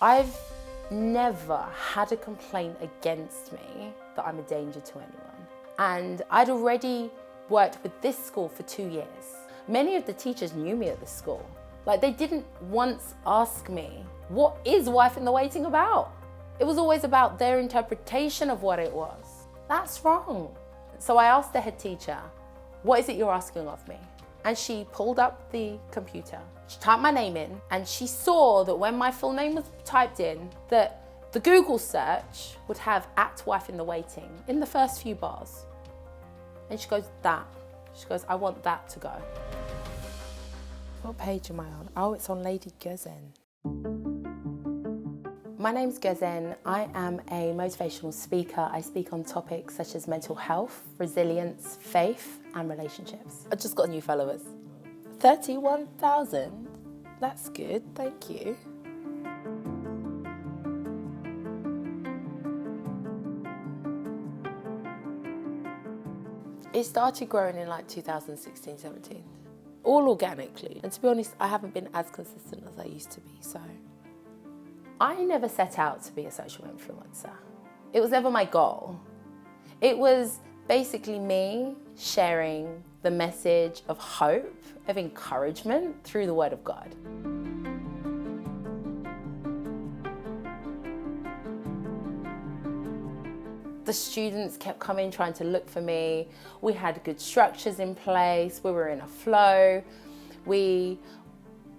I've never had a complaint against me that I'm a danger to anyone. And I'd already worked with this school for 2 years. Many of the teachers knew me at this school. Like, they didn't once ask me, what is Wife in the Waiting about? It was always about their interpretation of what it was. That's wrong. So I asked the head teacher, what is it you're asking of me? And she pulled up the computer, she typed my name in, and she saw that when my full name was typed in, that the Google search would have @Wife in the Waiting in the first few bars. And she goes, that. She goes, I want that to go. What page am I on? Oh, it's on Lady Gozen. My name's Gozen. I am a motivational speaker. I speak on topics such as mental health, resilience, faith, and relationships. I just got new followers. 31,000? That's good, thank you. It started growing in like 2016, 17. All organically. And to be honest, I haven't been as consistent as I used to be, so. I never set out to be a social influencer. It was never my goal. It was basically me sharing the message of hope, of encouragement through the Word of God. The students kept coming, trying to look for me. We had good structures in place. We were in a flow. We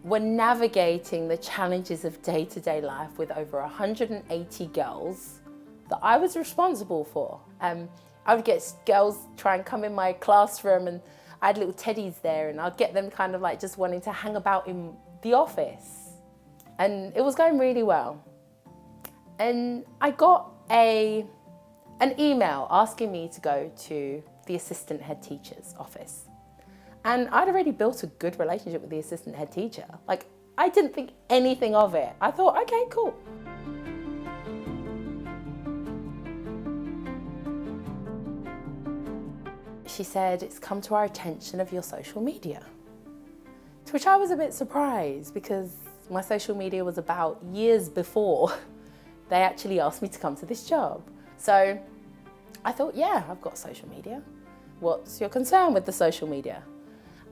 were navigating the challenges of day-to-day life with over 180 girls that I was responsible for. I would get girls try and come in my classroom, and I had little teddies there, and I'd get them kind of like just wanting to hang about in the office. And it was going really well. And I got an email asking me to go to the assistant head teacher's office. And I'd already built a good relationship with the assistant head teacher. Like, I didn't think anything of it. I thought, okay, cool. She said, it's come to our attention of your social media. To which I was a bit surprised, because my social media was about years before they actually asked me to come to this job. So I thought, yeah, I've got social media. What's your concern with the social media?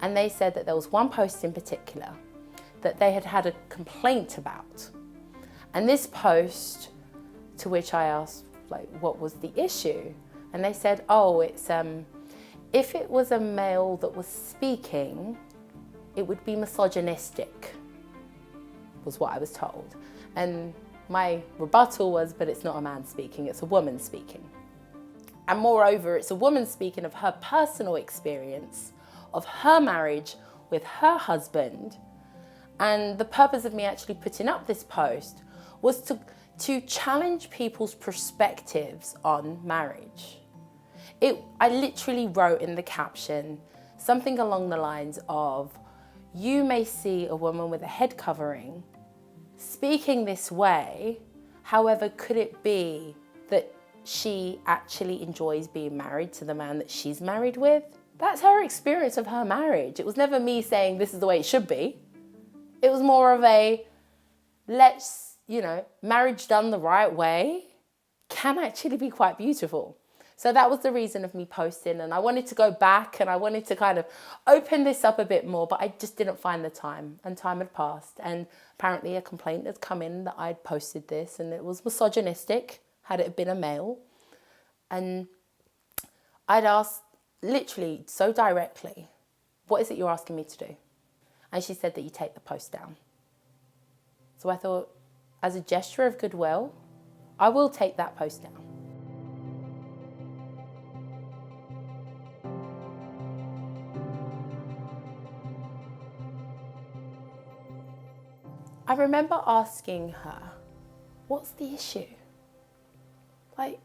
And they said that there was one post in particular that they had had a complaint about. And this post, to which I asked, like, what was the issue? And they said, oh, it's, if it was a male that was speaking, it would be misogynistic, was what I was told. And my rebuttal was, but it's not a man speaking, it's a woman speaking. And moreover, it's a woman speaking of her personal experience of her marriage with her husband. And the purpose of me actually putting up this post was to challenge people's perspectives on marriage. I literally wrote in the caption something along the lines of, you may see a woman with a head covering speaking this way, however, could it be that she actually enjoys being married to the man that she's married with? That's her experience of her marriage. It was never me saying this is the way it should be. It was more of a, let's, marriage done the right way can actually be quite beautiful. So that was the reason of me posting, and I wanted to go back and I wanted to kind of open this up a bit more, but I just didn't find the time, and time had passed. And apparently a complaint had come in that I'd posted this and it was misogynistic, had it been a male. And I'd asked literally so directly, what is it you're asking me to do? And she said that you take the post down. So I thought, as a gesture of goodwill, I will take that post down. I remember asking her, what's the issue? Like,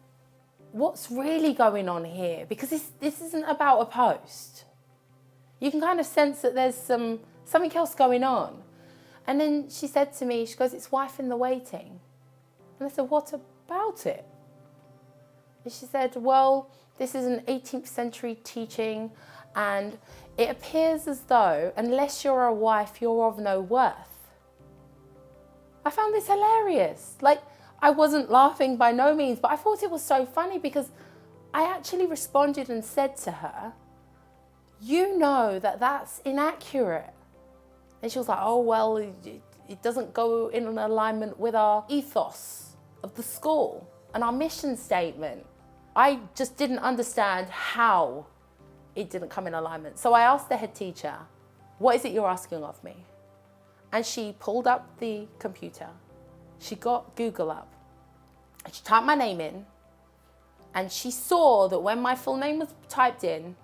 what's really going on here? Because this isn't about a post. You can kind of sense that there's something else going on. And then she said to me, she goes, it's Wife in the Waiting. And I said, what about it? And she said, well, this is an 18th century teaching, and it appears as though, unless you're a wife, you're of no worth. I found this hilarious. Like, I wasn't laughing by no means, but I thought it was so funny because I actually responded and said to her, you know that that's inaccurate. And she was like, oh, well, it doesn't go in an alignment with our ethos of the school and our mission statement. I just didn't understand how it didn't come in alignment. So I asked the head teacher, what is it you're asking of me? And she pulled up the computer. She got Google up. And she typed my name in. And she saw that when my full name was typed in,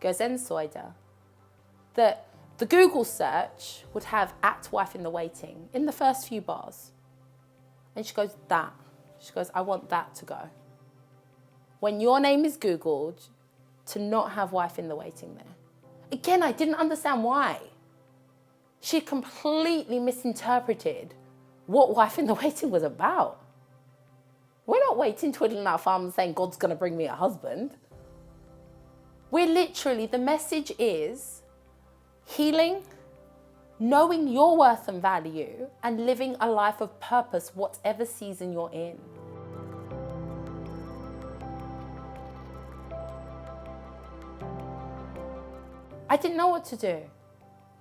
Gozen Soydag, that the Google search would have @wife in the waiting in the first few bars. And she goes, that. She goes, I want that to go. When your name is Googled, to not have wife in the waiting there. Again, I didn't understand why. She completely misinterpreted what wife in the waiting was about. We're not waiting, twiddling our thumbs, saying God's going to bring me a husband. We're literally, the message is healing, knowing your worth and value, and living a life of purpose, whatever season you're in. I didn't know what to do.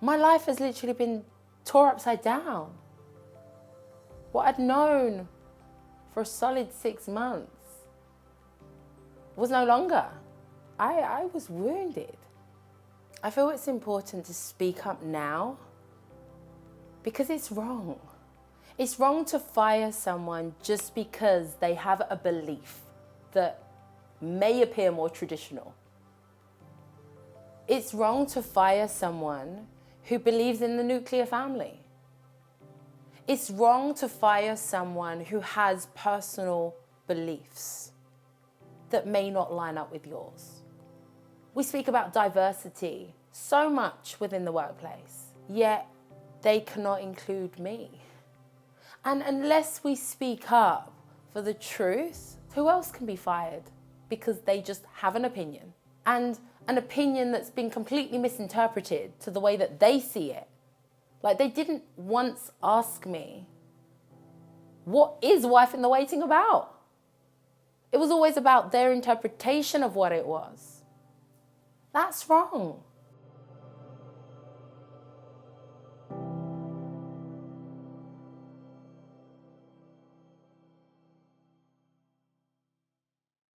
My life has literally been tore upside down. What I'd known for a solid 6 months was no longer. I was wounded. I feel it's important to speak up now because it's wrong. It's wrong to fire someone just because they have a belief that may appear more traditional. It's wrong to fire someone who believes in the nuclear family. It's wrong to fire someone who has personal beliefs that may not line up with yours. We speak about diversity so much within the workplace, yet they cannot include me. And unless we speak up for the truth, who else can be fired? Because they just have an opinion. And an opinion that's been completely misinterpreted to the way that they see it. Like, they didn't once ask me, what is wife in the waiting about? It was always about their interpretation of what it was. That's wrong.